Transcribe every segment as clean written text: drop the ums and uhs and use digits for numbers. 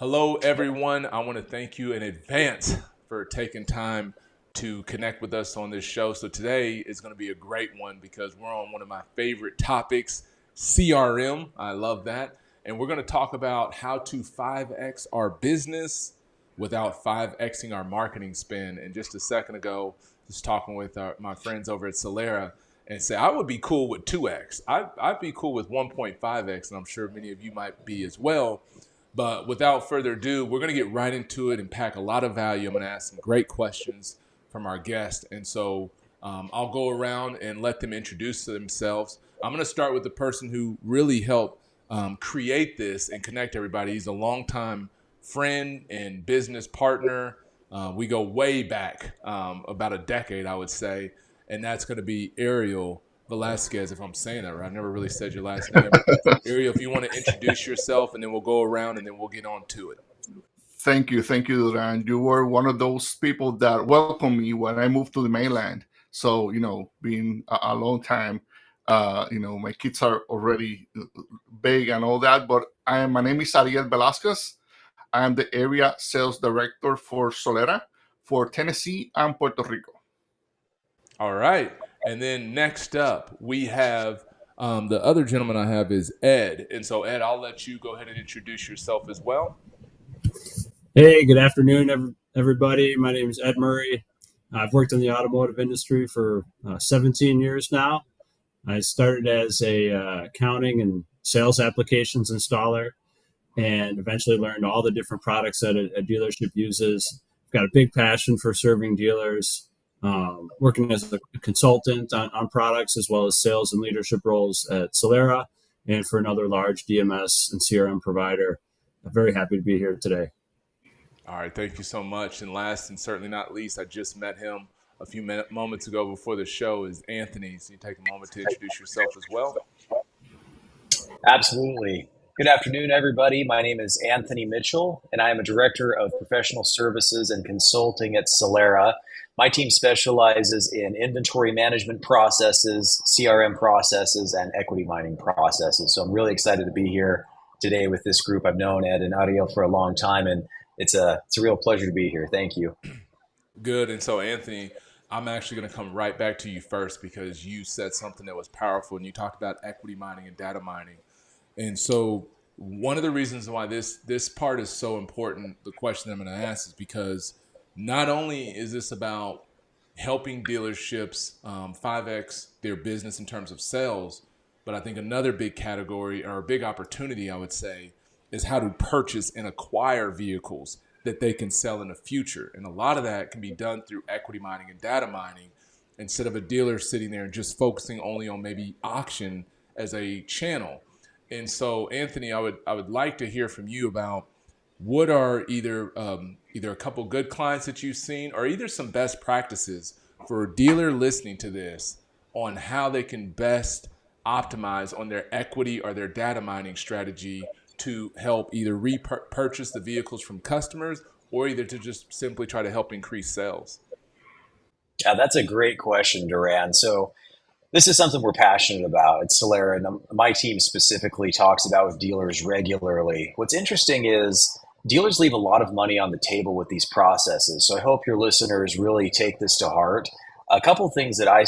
Hello, everyone. I want to thank you in advance for taking time to connect with us on this show. So today is going to be a great one because we're on one of my favorite topics, CRM. I love that. And we're going to talk about how to 5X our business without 5Xing our marketing spend. And just a second ago, just talking with my friends over at Solera and say, I would be cool with 2X. I'd be cool with 1.5X, and I'm sure many of you might be as well. But without further ado, we're going to get right into it and pack a lot of value. I'm going to ask some great questions from our guest. And so I'll go around and let them introduce themselves. I'm going to start with the person who really helped create this and connect everybody. He's a longtime friend and business partner. We go way back, about a decade, I would say. And that's going to be Ariel Velasquez, if I'm saying that right. I never really said your last name. Ariel, if you want to introduce yourself, and then we'll go around and then we'll get on to it. Thank you, Durran. You were one of those people that welcomed me when I moved to the mainland. So, being a long time, my kids are already big and all that. But my name is Ariel Velasquez. I am the area sales director for Solera for Tennessee and Puerto Rico. All right. And then next up, we have the other gentleman I have is Ed. And so, Ed, I'll let you go ahead and introduce yourself as well. Hey, good afternoon, everybody. My name is Ed Murray. I've worked in the automotive industry for 17 years now. I started as a accounting and sales applications installer and eventually learned all the different products that a dealership uses. I've got a big passion for serving dealers, working as a consultant on products as well as sales and leadership roles at Solera and for another large DMS and CRM provider. I'm very happy to be here today. All right, thank you so much. And last and certainly not least, I just met him a few moments ago before the show, is Anthony. So you take a moment to introduce yourself as well. Absolutely. Good afternoon, everybody. My name is Anthony Mitchell, and I am a director of professional services and consulting at Solera. My team specializes in inventory management processes, CRM processes, and equity mining processes. So I'm really excited to be here today with this group. I've known Ed and Ariel for a long time, and it's a real pleasure to be here. Thank you. Good. And so, Anthony, I'm actually going to come right back to you first because you said something that was powerful, and you talked about equity mining and data mining. And so one of the reasons why this part is so important, the question I'm going to ask, is because not only is this about helping dealerships 5X their business in terms of sales, but I think another big category or a big opportunity, I would say, is how to purchase and acquire vehicles that they can sell in the future. And a lot of that can be done through equity mining and data mining instead of a dealer sitting there and just focusing only on maybe auction as a channel. And so, Anthony, I would like to hear from you about what are either a couple good clients that you've seen or either some best practices for a dealer listening to this on how they can best optimize on their equity or their data mining strategy to help either repurchase the vehicles from customers or either to just simply try to help increase sales. Yeah, that's a great question, Durran. So this is something we're passionate about at Solera, and my team specifically talks about with dealers regularly. What's interesting is dealers leave a lot of money on the table with these processes. So I hope your listeners really take this to heart. A couple of things that I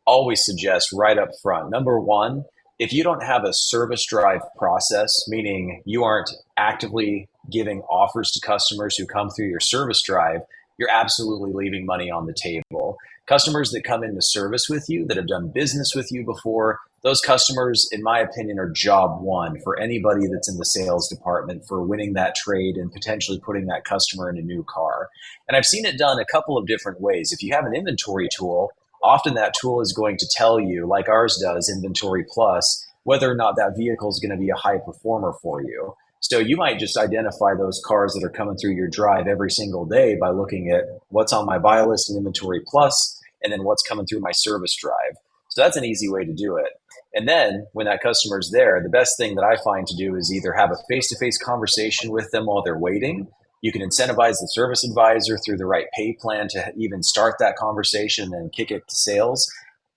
always suggest right up front. Number one, if you don't have a service drive process, meaning you aren't actively giving offers to customers who come through your service drive, you're absolutely leaving money on the table. Customers that come into service with you, that have done business with you before, those customers, in my opinion, are job one for anybody that's in the sales department for winning that trade and potentially putting that customer in a new car. And I've seen it done a couple of different ways. If you have an inventory tool, often that tool is going to tell you, like ours does, Inventory Plus, whether or not that vehicle is going to be a high performer for you. So you might just identify those cars that are coming through your drive every single day by looking at what's on my buy list in Inventory Plus and then what's coming through my service drive. So that's an easy way to do it. And then when that customer's there, the best thing that I find to do is either have a face-to-face conversation with them while they're waiting. You can incentivize the service advisor through the right pay plan to even start that conversation and kick it to sales.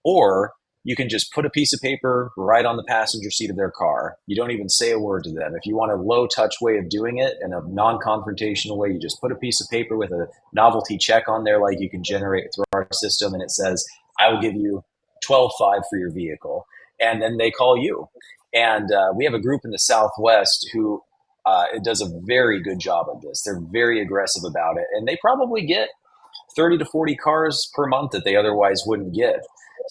Or you can just put a piece of paper right on the passenger seat of their car. You don't even say a word to them. If you want a low touch way of doing it and a non-confrontational way, you just put a piece of paper with a novelty check on there like you can generate through our system, and it says, I will give you 12.5 for your vehicle. And then they call you. And we have a group in the Southwest who it does a very good job of this. They're very aggressive about it, and they probably get 30 to 40 cars per month that they otherwise wouldn't get.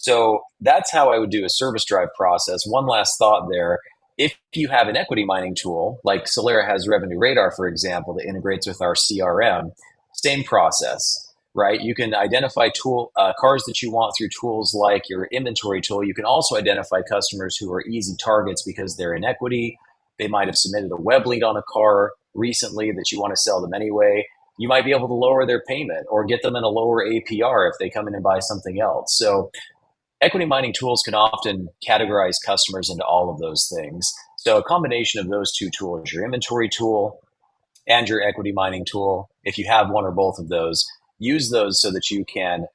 So that's how I would do a service drive process. One last thought there. If you have an equity mining tool, like Solera has Revenue Radar, for example, that integrates with our CRM, same process, right? You can identify cars that you want through tools like your inventory tool. You can also identify customers who are easy targets because they're in equity. They might have submitted a web lead on a car recently that you want to sell them anyway. You might be able to lower their payment or get them in a lower APR if they come in and buy something else. So equity mining tools can often categorize customers into all of those things. So a combination of those two tools, your inventory tool and your equity mining tool, if you have one or both of those, use those so that you can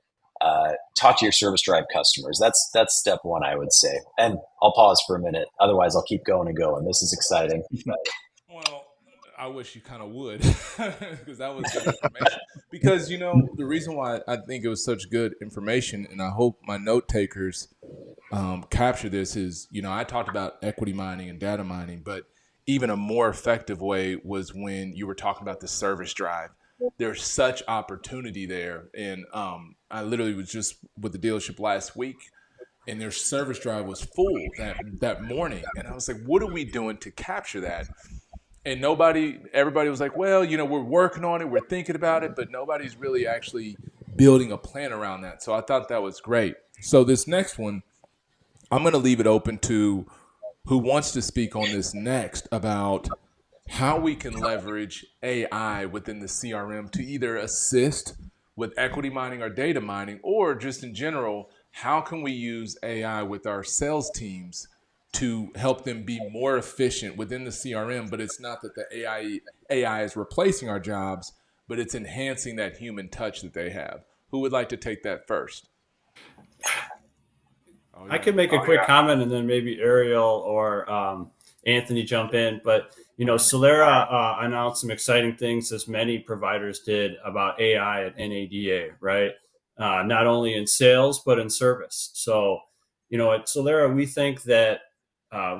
talk to your service drive customers. That's step one, I would say. And I'll pause for a minute. Otherwise, I'll keep going and going. This is exciting. Well, I wish you kind of would, because that was good information. Because, the reason why I think it was such good information, and I hope my note takers capture this, is, I talked about equity mining and data mining, but even a more effective way was when you were talking about the service drive. There's such opportunity there. And I literally was just with the dealership last week, and their service drive was full that morning. And I was like, what are we doing to capture that? And everybody was like, well, we're working on it, we're thinking about it, but nobody's really actually building a plan around that. So I thought that was great. So this next one, I'm going to leave it open to who wants to speak on this next about how we can leverage AI within the CRM to either assist with equity mining or data mining, or just in general, how can we use AI with our sales teams to help them be more efficient within the CRM? But it's not that the AI is replacing our jobs, but it's enhancing that human touch that they have. Who would like to take that first? Oh, yeah. I could make a quick comment, and then maybe Ariel or Anthony jump in. But Solera announced some exciting things, as many providers did, about AI at NADA, right? Not only in sales but in service. So, at Solera, we think that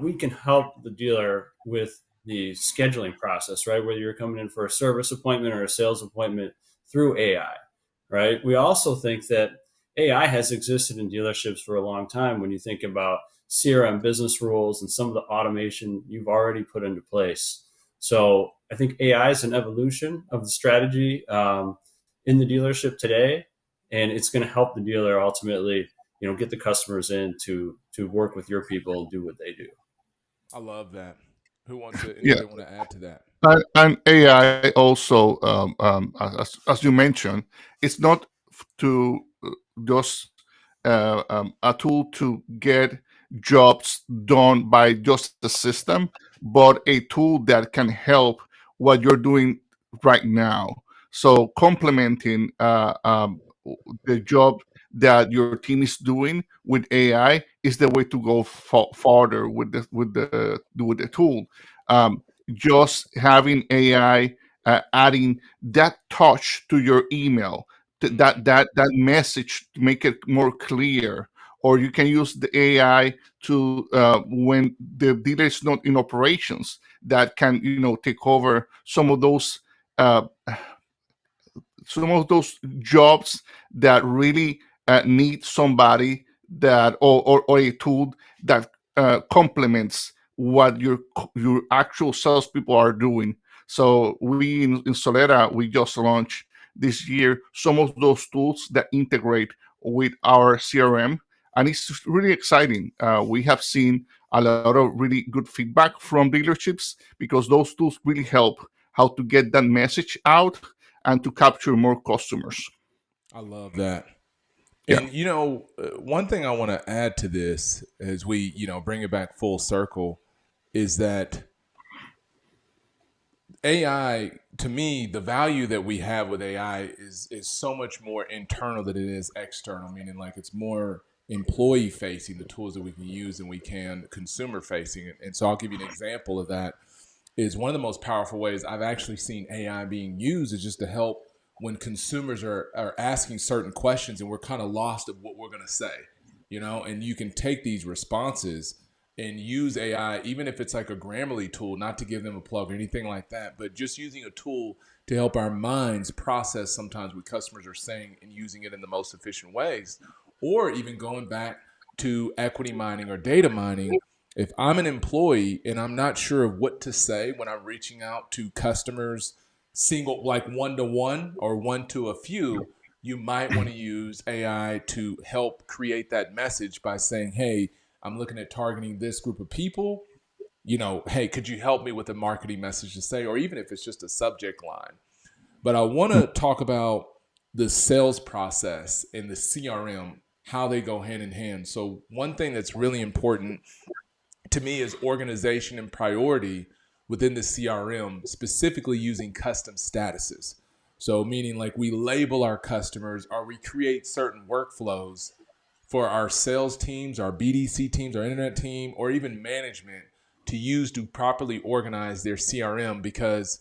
we can help the dealer with the scheduling process, right? Whether you're coming in for a service appointment or a sales appointment through AI, right? We also think that AI has existed in dealerships for a long time. When you think about CRM business rules and some of the automation you've already put into place. So I think AI is an evolution of the strategy in the dealership today, and it's going to help the dealer ultimately, get the customers in to work with your people and do what they do. I love that. Who wants to? Anybody want to add to that? And AI also, as you mentioned, it's not to just a tool to get jobs done by just the system, but a tool that can help what you're doing right now. So complementing the job that your team is doing with AI is the way to go farther with the tool. Just having AI adding that touch to your email, that message to make it more clear, or you can use the AI to when the dealer is not in operations, that can take over uh, some of those jobs that really need somebody that or a tool that complements what your actual salespeople are doing. So we in Solera, we just launched this year some of those tools that integrate with our CRM, and it's really exciting. We have seen a lot of really good feedback from dealerships because those tools really help how to get that message out and to capture more customers. I love that. Yeah. And, one thing I want to add to this as we, bring it back full circle is that AI, to me, the value that we have with AI is so much more internal than it is external, meaning like it's more employee facing, the tools that we can use, and we can consumer facing. And so I'll give you an example of that. Is one of the most powerful ways I've actually seen AI being used is just to help when consumers are asking certain questions and we're kind of lost of what we're going to say, and you can take these responses and use AI, even if it's like a Grammarly tool, not to give them a plug or anything like that, but just using a tool to help our minds process sometimes what customers are saying and using it in the most efficient ways, or even going back to equity mining or data mining. If I'm an employee and I'm not sure of what to say when I'm reaching out to customers, single, like one to one or one to a few, you might want to use AI to help create that message by saying, hey, I'm looking at targeting this group of people. Hey, could you help me with a marketing message to say, or even if it's just a subject line. But I want to talk about the sales process and the CRM, how they go hand in hand. So one thing that's really important to me is organization and priority within the CRM, specifically using custom statuses. So meaning like we label our customers or we create certain workflows for our sales teams, our BDC teams, our internet team, or even management to use to properly organize their CRM, because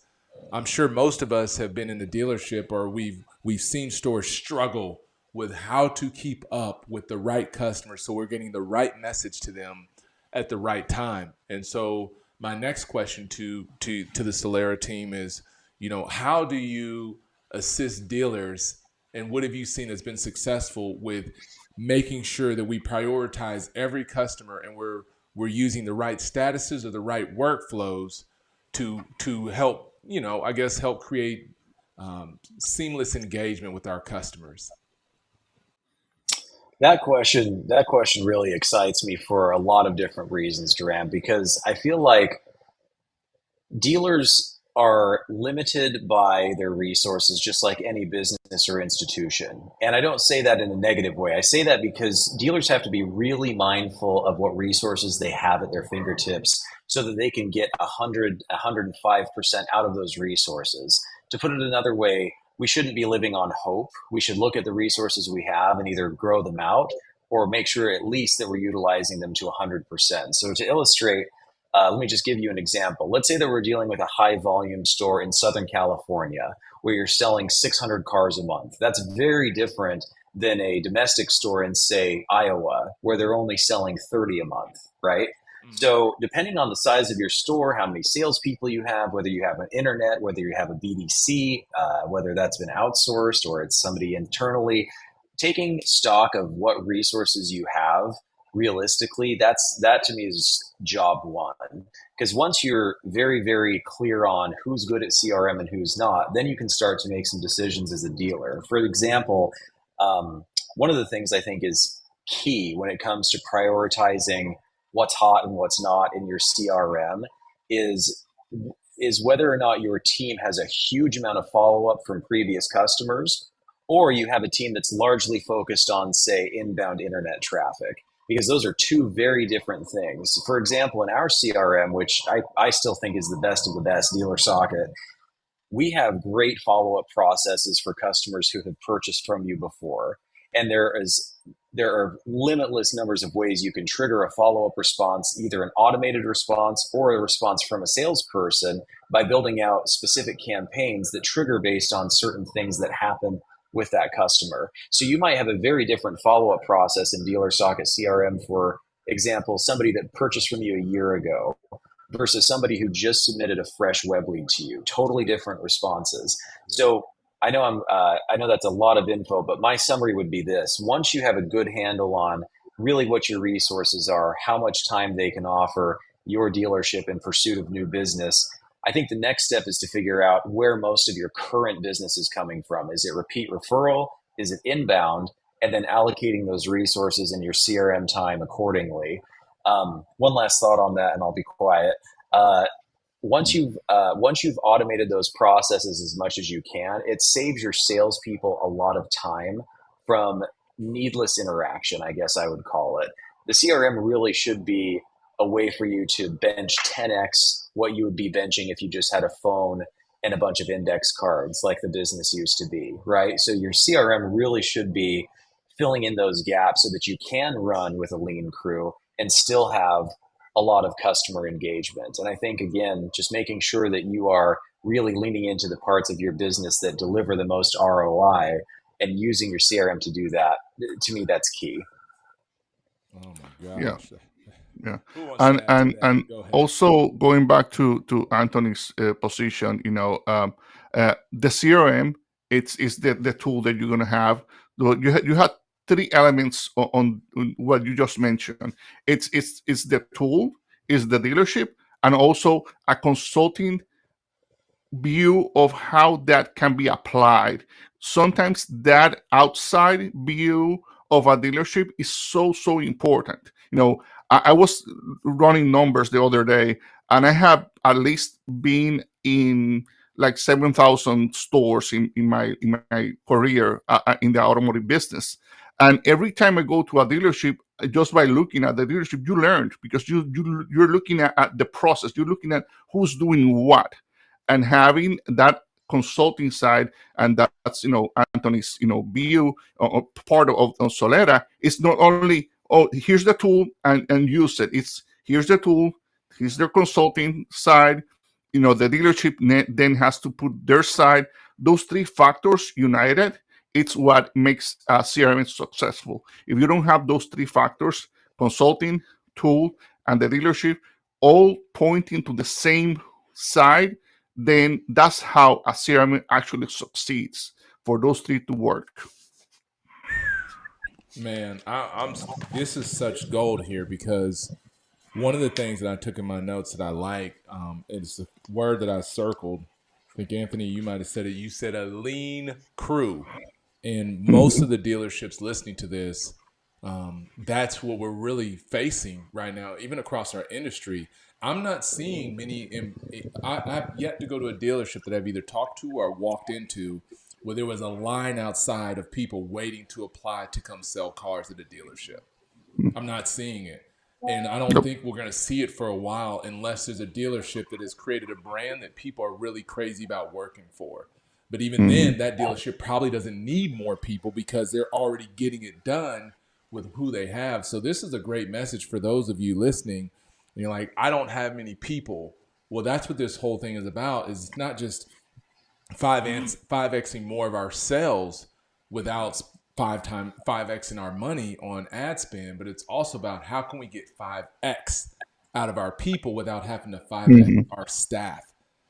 I'm sure most of us have been in the dealership or we've seen stores struggle with how to keep up with the right customers so we're getting the right message to them at the right time. And so my next question to the Solera team is, how do you assist dealers and what have you seen that's been successful with making sure that we prioritize every customer and we're using the right statuses or the right workflows to help, help create seamless engagement with our customers? That question really excites me for a lot of different reasons, Duran, because I feel like dealers are limited by their resources just like any business or institution. And I don't say that in a negative way. I say that because dealers have to be really mindful of what resources they have at their fingertips so that they can get 105% out of those resources. To put it another way, we shouldn't be living on hope. We should look at the resources we have and either grow them out or make sure at least that we're utilizing them to 100%. So to illustrate, let me just give you an example. Let's say that we're dealing with a high volume store in Southern California where you're selling 600 cars a month. That's very different than a domestic store in, say, Iowa, where they're only selling 30 a month, right? So, depending on the size of your store, how many salespeople you have, whether you have an internet, whether you have a BDC, whether that's been outsourced or it's somebody internally, taking stock of what resources you have realistically, that to me is job one. Because once you're very, very clear on who's good at CRM and who's not, then you can start to make some decisions as a dealer. For example, one of the things I think is key when it comes to prioritizing what's hot and what's not in your CRM is whether or not your team has a huge amount of follow-up from previous customers, or you have a team that's largely focused on, say, inbound internet traffic, because those are two very different things. For example, in our CRM, which I still think is the best of the best, Dealer Socket, we have great follow-up processes for customers who have purchased from you before. And there are limitless numbers of ways you can trigger a follow-up response, either an automated response or a response from a salesperson, by building out specific campaigns that trigger based on certain things that happen with that customer. So you might have a very different follow-up process in Dealer Socket CRM, for example, somebody that purchased from you a year ago versus somebody who just submitted a fresh web lead to you. Totally different responses. So I know that's a lot of info, but my summary would be this. Once you have a good handle on really what your resources are, how much time they can offer your dealership in pursuit of new business, I think the next step is to figure out where most of your current business is coming from. Is it repeat referral? Is it inbound? And then allocating those resources in your CRM time accordingly. One last thought on that, and I'll be quiet. Once you've automated those processes as much as you can, it saves your salespeople a lot of time from needless interaction, I guess I would call it. The CRM really should be a way for you to bench 10x what you would be benching if you just had a phone and a bunch of index cards like the business used to be, right? So your CRM really should be filling in those gaps so that you can run with a lean crew and still have a lot of customer engagement. And I think, again, just making sure that you are really leaning into the parts of your business that deliver the most ROI and using your CRM to do that, to me, that's key. Oh my Yeah. gosh. Yeah, Who wants and to add to and that? and Go ahead. also going back to Anthony's position, the CRM, it's is the tool that you're gonna have. You had three elements on what you just mentioned. It's the tool, is the dealership, and also a consulting view of how that can be applied. Sometimes that outside view of a dealership is so important. I was running numbers the other day, and I have at least been in like 7,000 stores in my career in the automotive business. And every time I go to a dealership, just by looking at the dealership, you learned, because you're looking at the process, you're looking at who's doing what, and having that consulting side, and that's Anthony's view, part of Solera, is not only, oh, here's the tool and use it. It's, here's the tool, here's the consulting side, the dealership then has to put their side. Those three factors united, it's what makes CRM successful. If you don't have those three factors, consulting, tool, and the dealership, all pointing to the same side, then that's how a CRM actually succeeds, for those three to work. Man, I'm. This is such gold here, because one of the things that I took in my notes that I like, is the word that I circled. I think, Anthony, you might have said it. You said a lean crew. And most of the dealerships listening to this, that's what we're really facing right now, even across our industry. I'm not seeing many. I've yet to go to a dealership that I've either talked to or walked into where there was a line outside of people waiting to apply to come sell cars at a dealership. I'm not seeing it. And I don't Yep. think we're going to see it for a while unless there's a dealership that has created a brand that people are really crazy about working for. But even then, that dealership probably doesn't need more people because they're already getting it done with who they have. So this is a great message for those of you listening. And you're like, I don't have many people. Well, that's what this whole thing is about. Is it's not just 5xing more of our sales without 5xing our money on ad spend, but it's also about how can we get 5x out of our people without having to 5x Mm-hmm. our staff.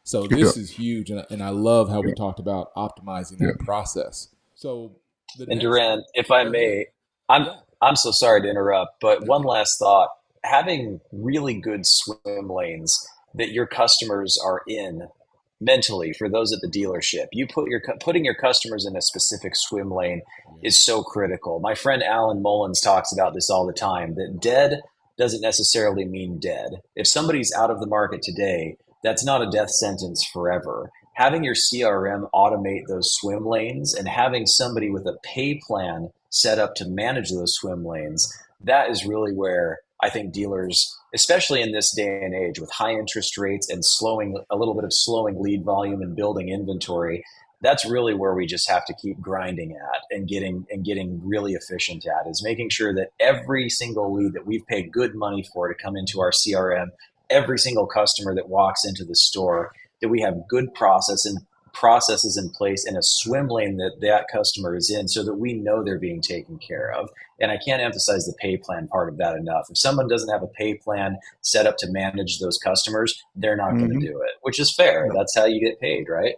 So Yeah. this is huge, and I love how we talked about optimizing Yeah. that process. So the And next, Durran, if I go ahead. may, I'm Yeah. I'm so sorry to interrupt, but No. one last thought. Having really good swim lanes that your customers are in mentally, for those at the dealership, putting your customers in a specific swim lane Yeah. is so critical. My friend Alan Mullins talks about this all the time, that dead doesn't necessarily mean dead. If somebody's out of the market today, that's not a death sentence forever. Having your CRM automate those swim lanes and having somebody with a pay plan set up to manage those swim lanes, that is really where I think dealers, especially in this day and age with high interest rates and slowing, a little bit of slowing lead volume and building inventory, that's really where we just have to keep grinding at and getting really efficient at, is making sure that every single lead that we've paid good money for to come into our CRM, every single customer that walks into the store, that we have good processes in place in a swim lane that that customer is in, so that we know they're being taken care of. And I can't emphasize the pay plan part of that enough. If someone doesn't have a pay plan set up to manage those customers, they're not going to Mm-hmm. do it, which is fair. Yeah. That's how you get paid, right?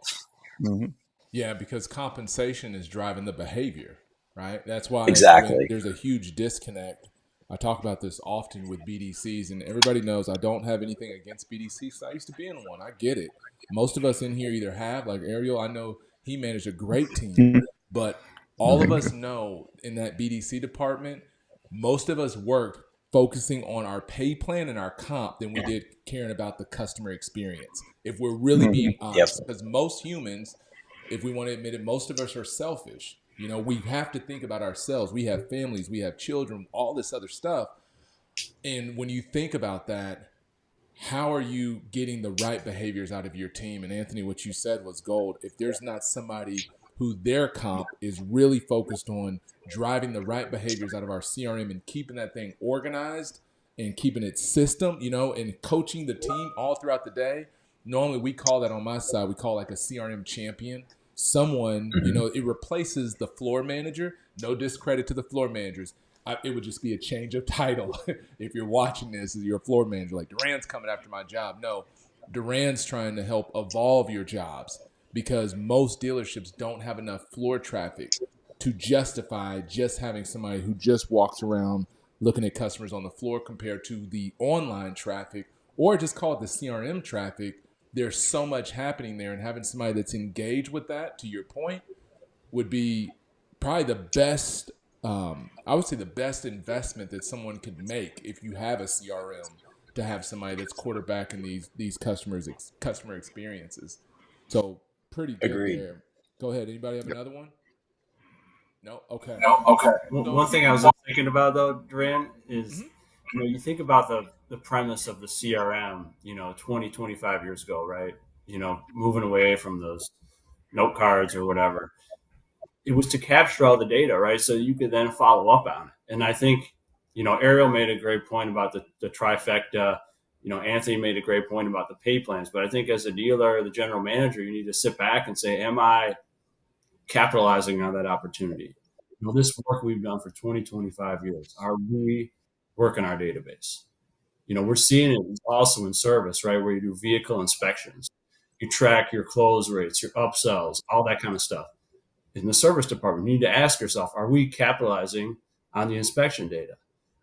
Mm-hmm. Yeah, because compensation is driving the behavior, right? That's why when Exactly. there's a huge disconnect, I talk about this often with BDCs, and everybody knows I don't have anything against BDCs. I used to be in one. I get it. Most of us in here either have, like Ariel, I know he managed a great team, but all of Thank us you. know in that BDC department, most of us worked focusing on our pay plan and our comp than we did caring about the customer experience. If we're really Mm-hmm. being Yep. honest, because most humans, if we want to admit it, most of us are selfish. You know, we have to think about ourselves. We have families, we have children, all this other stuff. And when you think about that, how are you getting the right behaviors out of your team? And Anthony, what you said was gold. If there's not somebody who their comp is really focused on driving the right behaviors out of our CRM and keeping that thing organized and keeping it system, and coaching the team all throughout the day. Normally we call that on my side, we call like a CRM champion. Someone, it replaces the floor manager. No discredit to the floor managers. It would just be a change of title. If you're watching this, you're a floor manager. Like, Durran's coming after my job. No, Durran's trying to help evolve your jobs because most dealerships don't have enough floor traffic to justify just having somebody who just walks around looking at customers on the floor compared to the online traffic, or just call it the CRM traffic. There's so much happening there, and having somebody that's engaged with that, to your point, would be probably the best, I would say the best investment that someone could make if you have a CRM, to have somebody that's quarterbacking these customer experiences. So pretty good Agreed. there. Go ahead. Anybody have another one? No? Okay. One thing I was thinking about though, Durran, is you think about the premise of the CRM, 20, 25 years ago, right? Moving away from those note cards or whatever. It was to capture all the data, right? So you could then follow up on it. And I think, Ariel made a great point about the trifecta. Anthony made a great point about the pay plans. But I think as a dealer, the general manager, you need to sit back and say, am I capitalizing on that opportunity? This work we've done for 20, 25 years, are we working our database? We're seeing it also in service, right? Where you do vehicle inspections, you track your close rates, your upsells, all that kind of stuff. In the service department, you need to ask yourself, are we capitalizing on the inspection data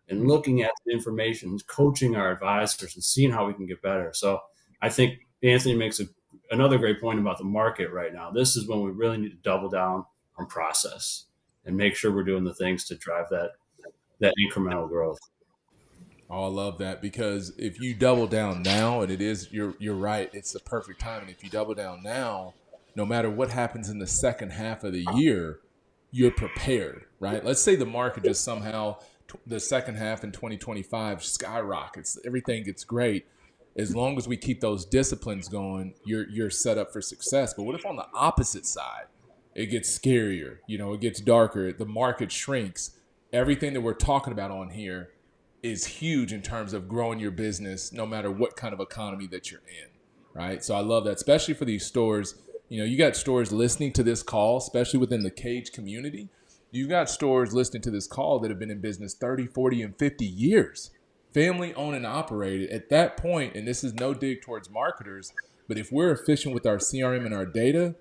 and looking at the information, coaching our advisors and seeing how we can get better? So I think Anthony makes another great point about the market right now. This is when we really need to double down on process and make sure we're doing the things to drive that incremental growth. Oh, I love that, because if you double down now, and you're right, it's the perfect time. And if you double down now, no matter what happens in the second half of the year, you're prepared, right? Let's say the market just somehow, the second half in 2025 skyrockets, everything gets great. As long as we keep those disciplines going, you're set up for success. But what if on the opposite side, it gets scarier, it gets darker, the market shrinks? Everything that we're talking about on here is huge in terms of growing your business, no matter what kind of economy that you're in, right? So I love that, especially for these stores. You got stores listening to this call, especially within the cage community. You've got stores listening to this call that have been in business 30, 40, and 50 years. Family owned and operated. At that point, and this is no dig towards marketers, but if we're efficient with our CRM and our data,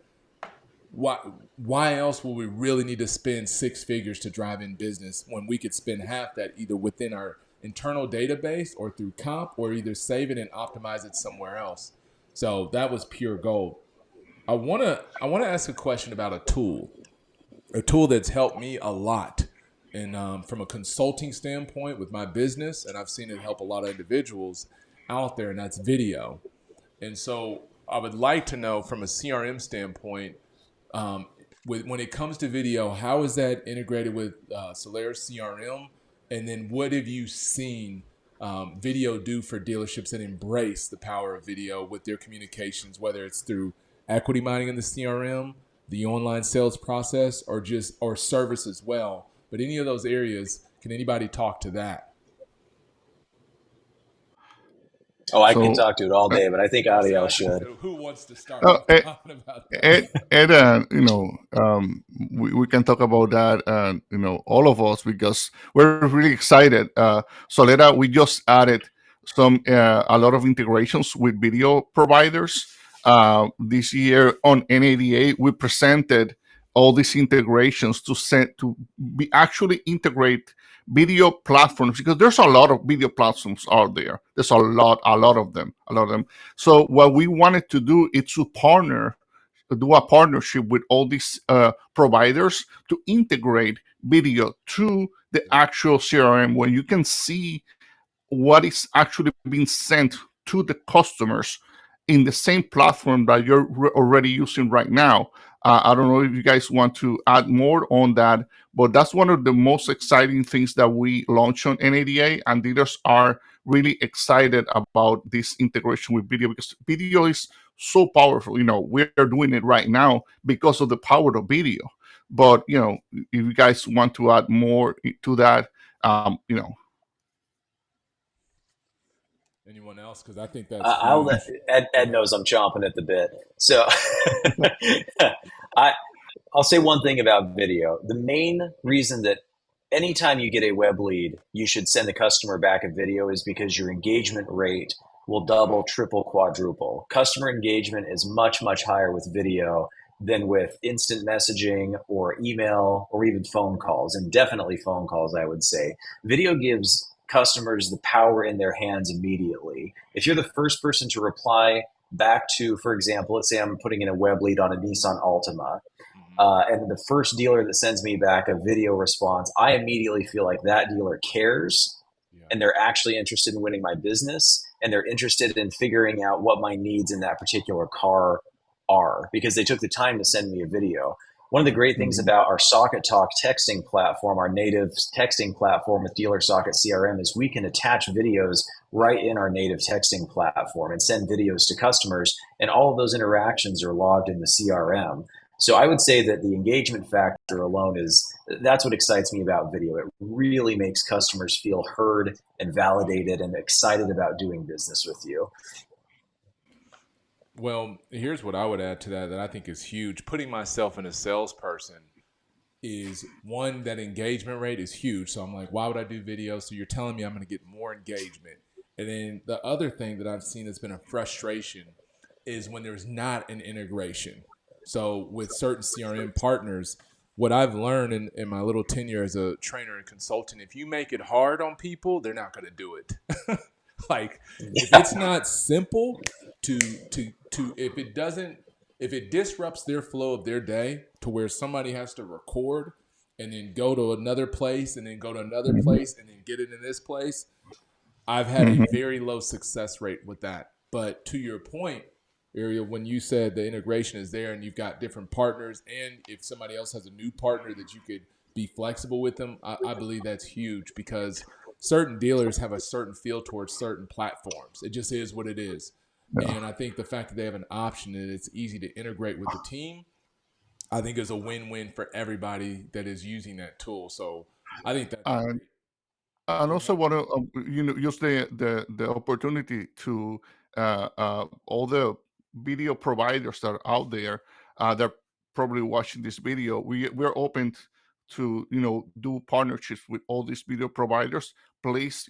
why else will we really need to spend six figures to drive in business when we could spend half that either within our internal database or through comp, or either save it and optimize it somewhere else? So that was pure gold. I want to ask a question about a tool that's helped me a lot, and from a consulting standpoint with my business, and I've seen it help a lot of individuals out there, and that's video. And so I would like to know, from a CRM standpoint, when it comes to video, how is that integrated with Solera CRM? And then what have you seen video do for dealerships that embrace the power of video with their communications, whether it's through equity mining in the CRM, the online sales process, or service as well? But any of those areas, can anybody talk to that? Oh, I can talk to it all day, but I think Ariel should. Who wants to start talking about that? We can talk about that, all of us, because we're really excited. Solera, we just added a lot of integrations with video providers. This year on NADA, we presented all these integrations to be actually integrate video platforms, because there's a lot of video platforms out there. There's a lot of them. So what we wanted to do is to do a partnership with all these providers to integrate video to the actual CRM, where you can see what is actually being sent to the customers in the same platform that you're already using right now. I don't know if you guys want to add more on that, but that's one of the most exciting things that we launched on NADA, and dealers are really excited about this integration with video, because video is so powerful. We are doing it right now because of the power of video. But if you guys want to add more to that, Anyone else? Because I think that's I'll let huge. Ed knows I'm chomping at the bit. So I I'll say one thing about video. The main reason that anytime you get a web lead, you should send the customer back a video is because your engagement rate will double, triple, quadruple. Customer engagement is much, much higher with video than with instant messaging or email or even phone calls, and definitely phone calls, I would say. Video gives customers the power in their hands immediately. If you're the first person to reply back to, for example, let's say I'm putting in a web lead on a Nissan Altima, and the first dealer that sends me back a video response, I immediately feel like that dealer cares Yeah. and they're actually interested in winning my business and they're interested in figuring out what my needs in that particular car are because they took the time to send me a video. One of the great things about our Socket Talk texting platform, our native texting platform with Dealer Socket CRM, is we can attach videos right in our native texting platform and send videos to customers. And all of those interactions are logged in the CRM. So I would say that the engagement factor alone that's what excites me about video. It really makes customers feel heard and validated and excited about doing business with you. Well, here's what I would add to that I think is huge. Putting myself in a salesperson is one, that engagement rate is huge. So I'm like, why would I do video? So you're telling me I'm going to get more engagement. And then the other thing that I've seen that's been a frustration is when there's not an integration. So with certain CRM partners, what I've learned in my little tenure as a trainer and consultant, if you make it hard on people, they're not going to do it. Like if it's not simple if it disrupts their flow of their day to where somebody has to record and then go to another place and then go to another place and then get it in this place, I've had a very low success rate with that. But to your point, Ariel, when you said the integration is there and you've got different partners, and if somebody else has a new partner that you could be flexible with them, I believe that's huge because certain dealers have a certain feel towards certain platforms. It just is what it is. Yeah. And I think the fact that they have an option and it's easy to integrate with the team, I think is a win-win for everybody that is using that tool. So I think that's great. And also want to use the opportunity to all the video providers that are out there. They're probably watching this video. We're open to do partnerships with all these video providers. Please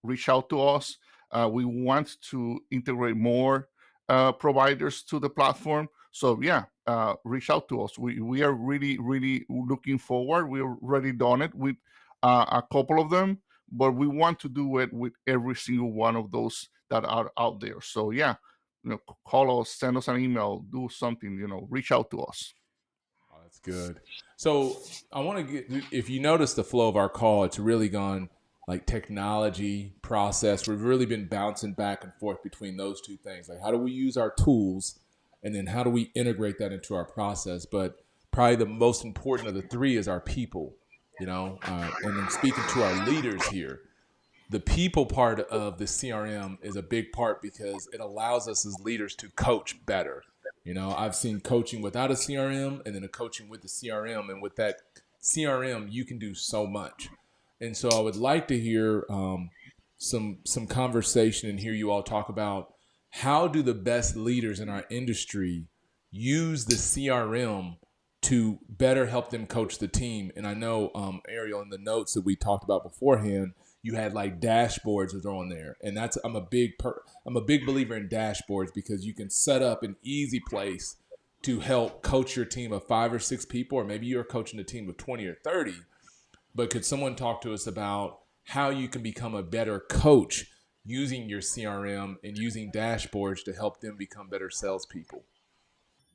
reach out to us. We want to integrate more providers to the platform. So yeah, reach out to us. We are really looking forward. We've already done it with a couple of them, but we want to do it with every single one of those that are out there. So yeah, call us, send us an email, do something, reach out to us. Oh, that's good. So I want to get, if you notice the flow of our call, it's really gone like technology, process. We've really been bouncing back and forth between those two things. Like how do we use our tools and then how do we integrate that into our process? But probably the most important of the three is our people, and then speaking to our leaders here, the people part of the CRM is a big part because it allows us as leaders to coach better. I've seen coaching without a CRM and then a coaching with the CRM. And with that CRM, you can do so much. And so I would like to hear some conversation and hear you all talk about how do the best leaders in our industry use the CRM to better help them coach the team. And I know, Ariel, in the notes that we talked about beforehand, you had like dashboards that are on there, and that's I'm a big believer in dashboards because you can set up an easy place to help coach your team of 5 or 6 people, or maybe you're coaching a team of 20 or 30. But could someone talk to us about how you can become a better coach using your CRM and using dashboards to help them become better salespeople?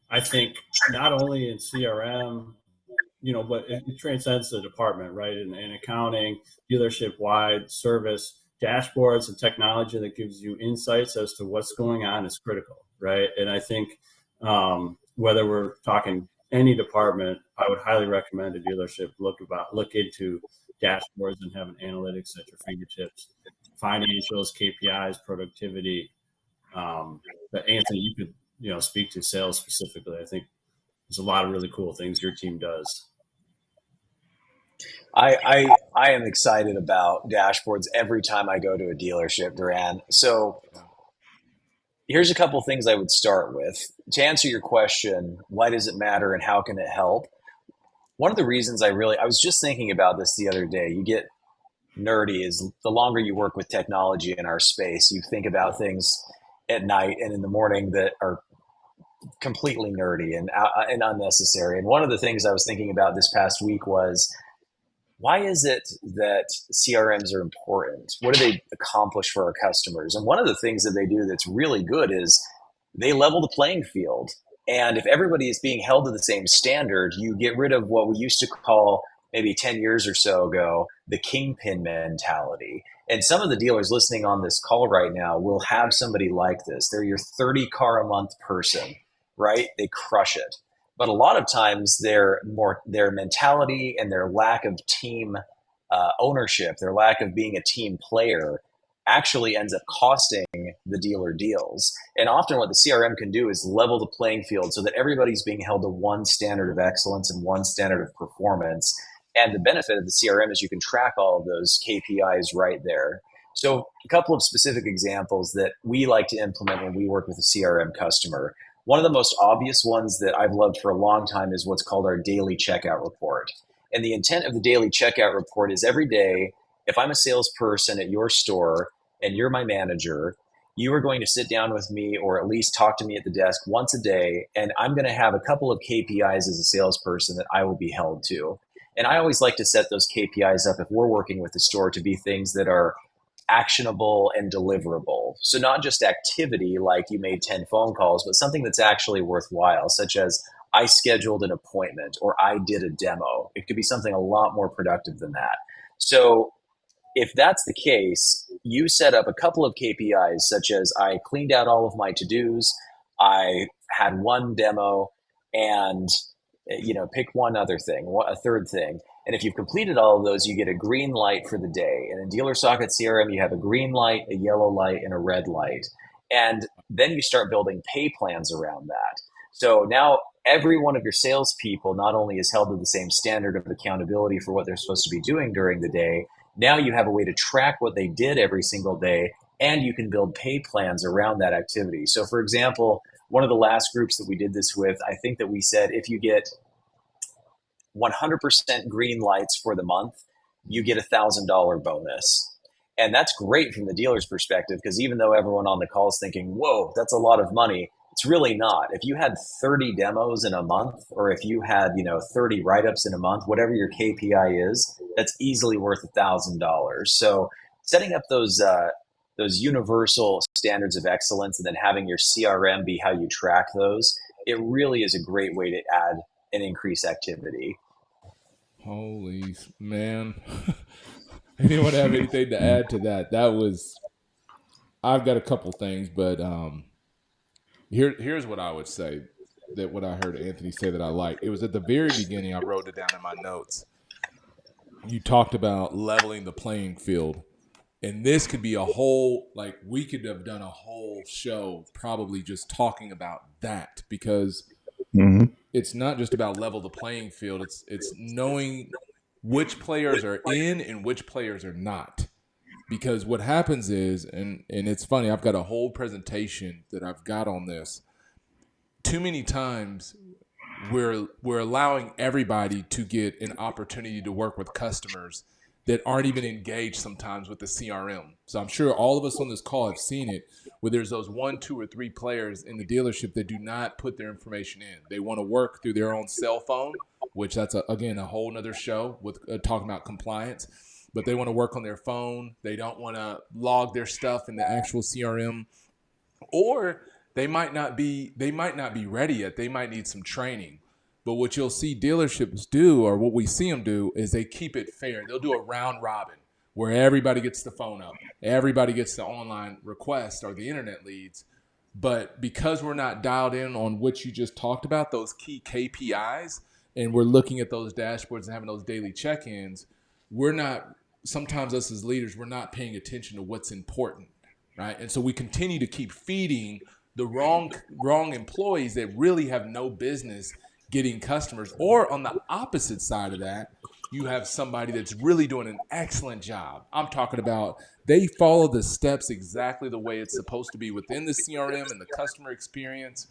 I think not only in CRM, but it transcends the department, right? In accounting, dealership wide service, dashboards and technology that gives you insights as to what's going on is critical, right? And I think whether we're talking any department, I would highly recommend a dealership look into dashboards and having analytics at your fingertips financials, KPIs, productivity. But Anthony, you could speak to sales specifically. I think there's a lot of really cool things your team does. I am excited about dashboards every time I go to a dealership, Durran. So here's a couple things I would start with. To answer your question, why does it matter and how can it help? One of the reasons I was just thinking about this the other day. You get nerdy is the longer you work with technology in our space, you think about things at night and in the morning that are completely nerdy and unnecessary. And one of the things I was thinking about this past week was, why is it that CRMs are important? What do they accomplish for our customers? And one of the things that they do that's really good is they level the playing field. And if everybody is being held to the same standard, you get rid of what we used to call, maybe 10 years or so ago, the kingpin mentality. And some of the dealers listening on this call right now will have somebody like this. They're your 30 car a month person, right? They crush it. But a lot of times their mentality and their lack of team ownership, their lack of being a team player, actually ends up costing the dealer deals. And often what the CRM can do is level the playing field so that everybody's being held to one standard of excellence and one standard of performance. And the benefit of the CRM is you can track all of those KPIs right there. So a couple of specific examples that we like to implement when we work with a CRM customer. One of the most obvious ones that I've loved for a long time is what's called our daily checkout report. And the intent of the daily checkout report is every day, if I'm a salesperson at your store and you're my manager, you are going to sit down with me or at least talk to me at the desk once a day. And I'm going to have a couple of KPIs as a salesperson that I will be held to. And I always like to set those KPIs up if we're working with the store to be things that are actionable and deliverable. So not just activity like you made 10 phone calls, but something that's actually worthwhile, such as I scheduled an appointment or I did a demo. It could be something a lot more productive than that. So if that's the case, you set up a couple of KPIs, such as I cleaned out all of my to-dos, I had one demo, and pick one other thing, a third thing. And if you've completed all of those, you get a green light for the day. And in Dealer Socket CRM, you have a green light, a yellow light, and a red light. And then you start building pay plans around that. So now every one of your salespeople not only is held to the same standard of accountability for what they're supposed to be doing during the day, now you have a way to track what they did every single day, and you can build pay plans around that activity. So for example, one of the last groups that we did this with, I think that we said if you get 100% green lights for the month, you get $1,000 bonus. And that's great from the dealer's perspective, because even though everyone on the call is thinking, whoa, that's a lot of money, it's really not. If you had 30 demos in a month, or if you had 30 write-ups in a month, whatever your KPI is, that's easily worth $1,000. So setting up those universal standards of excellence and then having your CRM be how you track those, it really is a great way to add and increase activity. Holy man. Anyone have anything to add to that? I've got a couple things, but here's what I would say, that what I heard Anthony say that I like. It was at the very beginning, I wrote it down in my notes. You talked about leveling the playing field. And this could be we could have done a whole show probably just talking about that, because it's not just about level the playing field. It's knowing which players are in and which players are not. Because what happens is, and it's funny, I've got a whole presentation that I've got on this. Too many times we're allowing everybody to get an opportunity to work with customers that aren't even engaged sometimes with the CRM. So I'm sure all of us on this call have seen it, where there's those 1, 2, or 3 players in the dealership that do not put their information in. They want to work through their own cell phone, which that's, again, a whole nother show with talking about compliance. But they want to work on their phone. They don't want to log their stuff in the actual CRM. Or they might not be ready yet. They might need some training. But what you'll see dealerships do, or what we see them do, is they keep it fair. They'll do a round robin where everybody gets the phone up. Everybody gets the online request or the internet leads. But because we're not dialed in on what you just talked about, those key KPIs, and we're looking at those dashboards and having those daily check-ins, we're not sometimes us as leaders, we're not paying attention to what's important, right? And so we continue to keep feeding the wrong employees that really have no business getting customers. Or on the opposite side of that, you have somebody that's really doing an excellent job. I'm talking about they follow the steps exactly the way it's supposed to be within the CRM and the customer experience,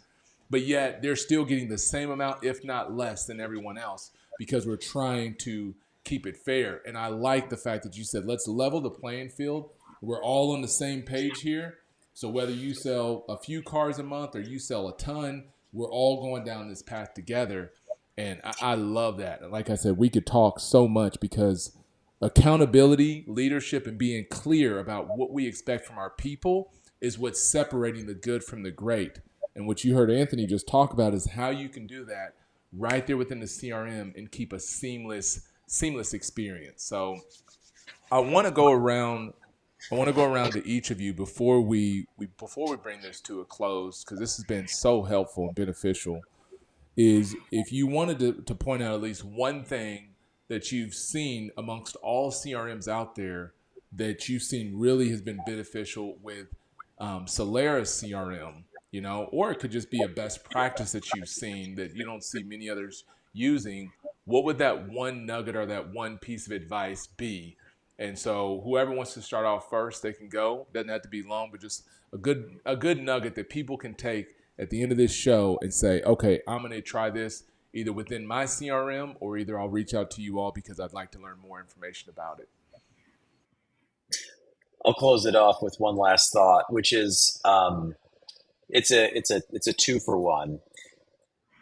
but yet they're still getting the same amount, if not less, than everyone else because we're trying to keep it fair. And I like the fact that you said, let's level the playing field. We're all on the same page here. So whether you sell a few cars a month or you sell a ton, we're all going down this path together. And I love that. Like I said, we could talk so much because accountability, leadership, and being clear about what we expect from our people is what's separating the good from the great. And what you heard Anthony just talk about is how you can do that right there within the CRM and keep a seamless experience. So I want to go around. I want to go around to each of you before we bring this to a close, because this has been so helpful and beneficial. Is if you wanted to point out at least one thing that you've seen amongst all CRMs out there that you've seen really has been beneficial with Solera CRM, or it could just be a best practice that you've seen that you don't see many others using. What would that one nugget or that one piece of advice be? And so whoever wants to start off first, they can go. Doesn't have to be long, but just a good nugget that people can take at the end of this show and say, okay, I'm going to try this either within my CRM or either I'll reach out to you all because I'd like to learn more information about it. I'll close it off with one last thought, which is it's a 2-for-1.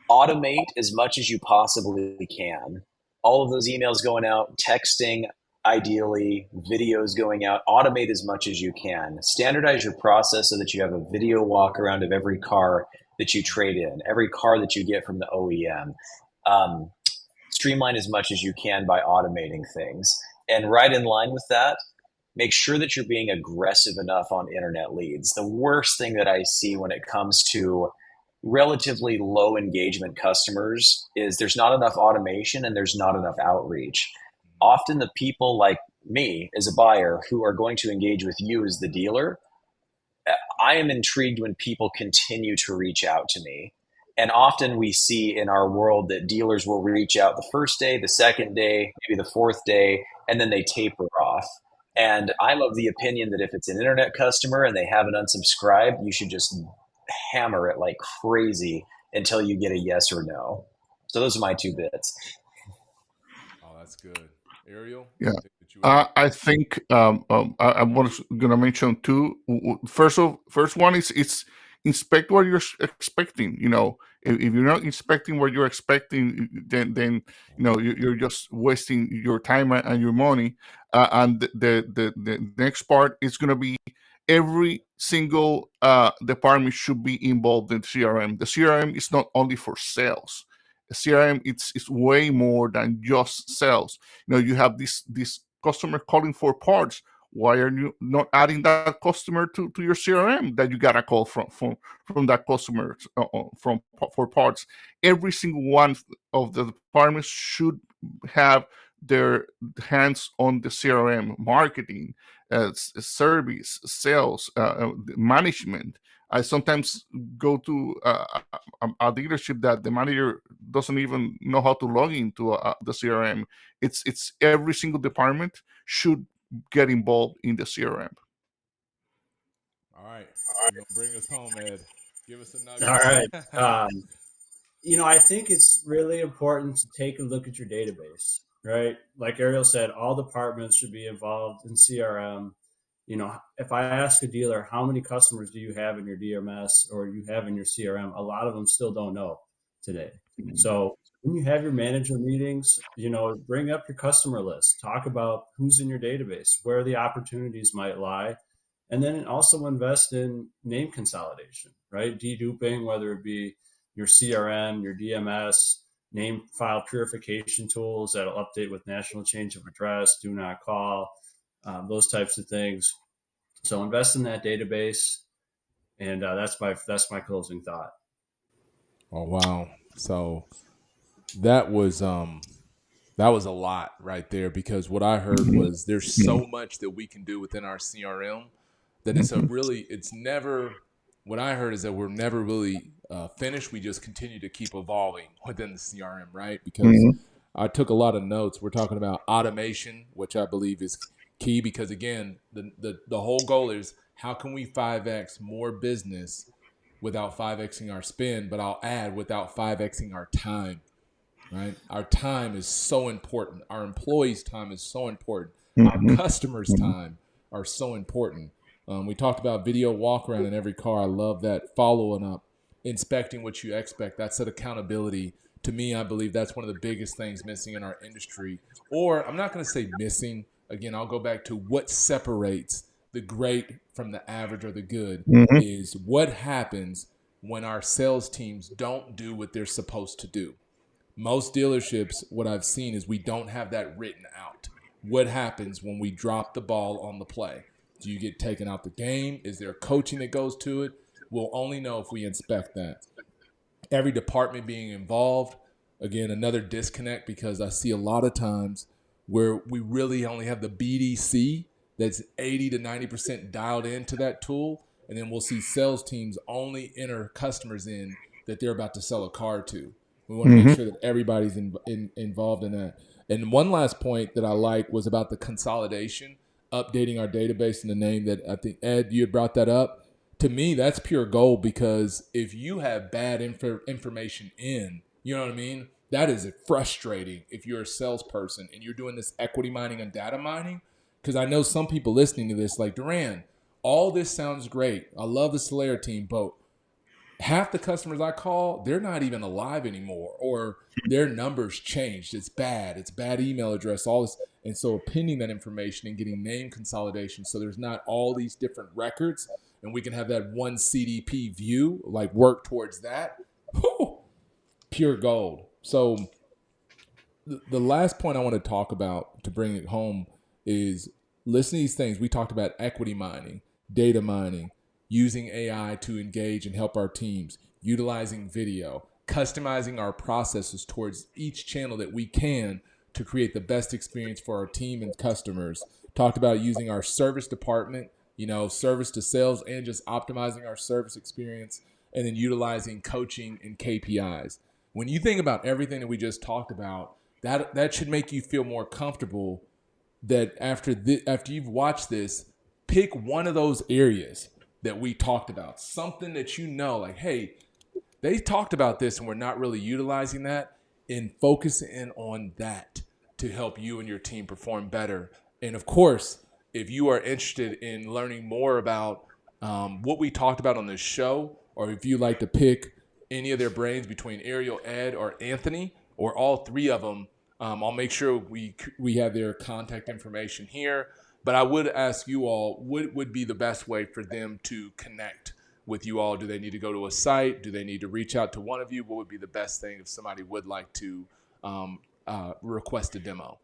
Automate as much as you possibly can. All of those emails going out, texting, ideally, videos going out, automate as much as you can. Standardize your process so that you have a video walk around of every car that you trade in, every car that you get from the OEM. Streamline as much as you can by automating things. And right in line with that, make sure that you're being aggressive enough on internet leads. The worst thing that I see when it comes to relatively low engagement customers is there's not enough automation and there's not enough outreach. Often the people like me as a buyer who are going to engage with you as the dealer, I am intrigued when people continue to reach out to me. And often we see in our world that dealers will reach out the first day, the second day, maybe the fourth day, and then they taper off. And I'm of the opinion that if it's an internet customer and they haven't unsubscribed, you should just hammer it like crazy until you get a yes or no. So those are my 2 bits. Oh, that's good. Ariel? Yeah. I think I was going to mention 2. First one is it's inspect what you're expecting. If you're not inspecting what you're expecting, then you're just wasting your time and your money. And the next part is going to be every single department should be involved in CRM. The CRM is not only for sales. The CRM it's way more than just sales. You have this customer calling for parts. Why are you not adding that customer to your CRM that you got a call from that customer for parts? Every single one of the departments should have their hands on the CRM, marketing, service, sales, management. I sometimes go to a dealership that the manager doesn't even know how to log into the CRM. It's every single department should get involved in the CRM. All right. You're going to bring us home, Ed. Give us a nugget. All right. I think it's really important to take a look at your database, right? Like Ariel said, all departments should be involved in CRM. If I ask a dealer, how many customers do you have in your DMS or you have in your CRM? A lot of them still don't know today. So when you have your manager meetings, bring up your customer list, talk about who's in your database, where the opportunities might lie, and then also invest in name consolidation, right? Deduping, whether it be your CRM, your DMS, name file purification tools that'll update with national change of address, do not call, those types of things. So invest in that database, and that's my closing thought. Oh wow! So that was That was a lot right there, because what I heard was there's so much that we can do within our CRM that it's never, what I heard is that we're never really finished. We just continue to keep evolving within the CRM, right? Because I took a lot of notes. We're talking about automation, which I believe is key, because again, the whole goal is how can we 5X more business without 5Xing our spend, but I'll add without 5Xing our time. Right? Our time is so important. Our employees' time is so important. Our customers' time are so important. We talked about video walk around in every car. I love that. Following up, inspecting what you expect. That's that accountability. To me, I believe that's one of the biggest things missing in our industry. Or I'm not going to say missing. Again, I'll go back to what separates the great from the average or the good is what happens when our sales teams don't do what they're supposed to do. Most dealerships, what I've seen is we don't have that written out. What happens when we drop the ball on the play? Do you get taken out the game? Is there coaching that goes to it? We'll only know if we inspect that. Every department being involved, again, another disconnect, because I see a lot of times where we really only have the BDC that's 80 to 90% dialed into that tool, and then we'll see sales teams only enter customers in that they're about to sell a car to. We want to make sure that everybody's involved in that. And one last point that I like was about the consolidation, updating our database in the name that I think, Ed, you had brought that up. To me, that's pure gold, because if you have bad information in, you know what I mean? That is frustrating if you're a salesperson and you're doing this equity mining and data mining. Because I know some people listening to this like, Durran, all this sounds great. I love the Solera team, but half the customers I call, they're not even alive anymore, or their numbers changed. It's bad. It's bad email address, all this. And so appending that information and getting name consolidation, so there's not all these different records, and we can have that one CDP view, like work towards that. Whew, pure gold. So the last point I want to talk about to bring it home is listen to these things. We talked about equity mining, data mining, using AI to engage and help our teams, utilizing video, customizing our processes towards each channel that we can to create the best experience for our team and customers. Talked about using our service department, service to sales, and just optimizing our service experience, and then utilizing coaching and KPIs. When you think about everything that we just talked about, that should make you feel more comfortable that after you've watched this, pick one of those areas that we talked about, something that like, hey, they talked about this and we're not really utilizing that, and focus in on that to help you and your team perform better. And of course, if you are interested in learning more about what we talked about on this show, or if you like to pick any of their brains between Ariel, Ed, or Anthony, or all three of them, I'll make sure we have their contact information here. But I would ask you all, what would be the best way for them to connect with you all? Do they need to go to a site? Do they need to reach out to one of you? What would be the best thing if somebody would like to request a demo?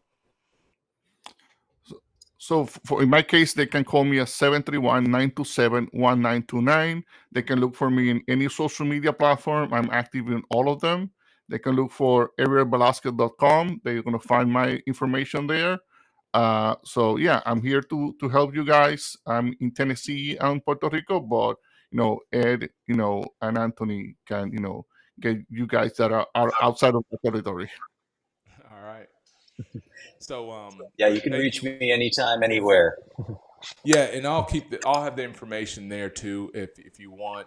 So in my case, they can call me at 731-927-1929. They can look for me in any social media platform. I'm active in all of them. They can look for arielvelasquez.com. They're going to find my information there. So yeah, I'm here to help you guys. I'm in Tennessee and Puerto Rico, but Ed, and Anthony can, get you guys that are outside of the territory. All right. So yeah, you can reach me anytime, anywhere. Yeah, and I'll have the information there too if you want.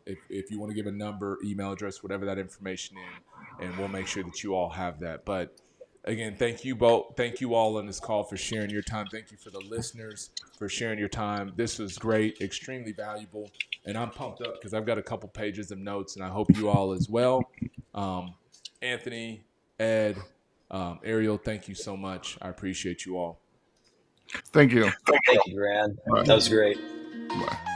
If you want to give a number, email address, whatever that information in, and we'll make sure that you all have that. But again, thank you both. Thank you all on this call for sharing your time. Thank you for the listeners for sharing your time. This was great, extremely valuable, and I'm pumped up because I've got a couple pages of notes, and I hope you all as well. Anthony, Ed, Ariel, thank you so much. I appreciate you all. Thank you. Thank you, Durran. That was great. Bye.